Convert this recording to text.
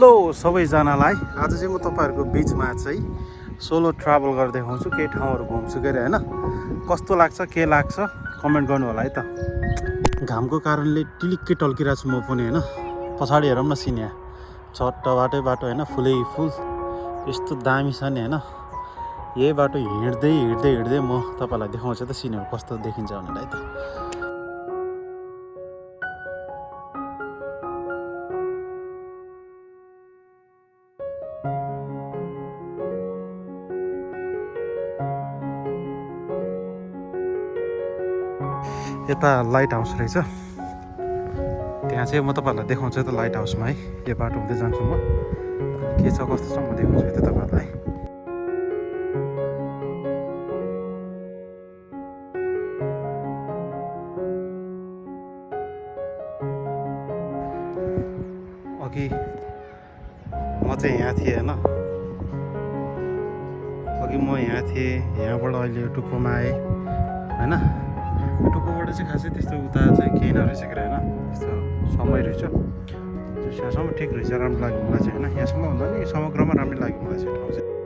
hello सबैजनालाई आज चाहिँ म तपाईँहरूको बिचमा चाहिँ सोलो ट्राभल गरेर देखाउँछु केही ठाउँहरू घुम्छु के अरे हैन कस्तो लाग्छ के लाग्छ कमेन्ट गर्नु होला है त घामको कारणले टिलिक्कै टल्किरहेको छु म पनि हैन पछाडि हेरौँ न सिन यहाँ छट्ट बाटो हैन फुलै फुल यस्तो दामी छ नि हैन यही बाटो हिँड्दै म तपाईलाई देखाउँछु त सिनहरू कस्तो देखिन्छ भनेर है त यता लाइट हाउस रहेछ त्यहाँ चाहिँ म तपाईहरुलाई देखाउँछु त लाइट हाउसमा है यो बाटो हुँदै जान्छु म के छ कस्तो छ म देखाउँछु है त तपाईहरुलाई अघि म चाहिँ यहाँ थिएँ हैन अघि म यहाँ थिएँ यहाँबाट अहिले टुप्पोमा आएँ हैन टुप्पोबाट चाहिँ खासै त्यस्तो उता चाहिँ केही नरहेछ के हैन त्यस्तो समय रहेछ यहाँसम्म ठिक रहेछ राम्रो लाग्यो मलाई चाहिँ हैन यहाँसम्म भन्दा नि समग्रमा राम्रो लाग्यो मलाई चाहिँ ठाउँ चाहिँ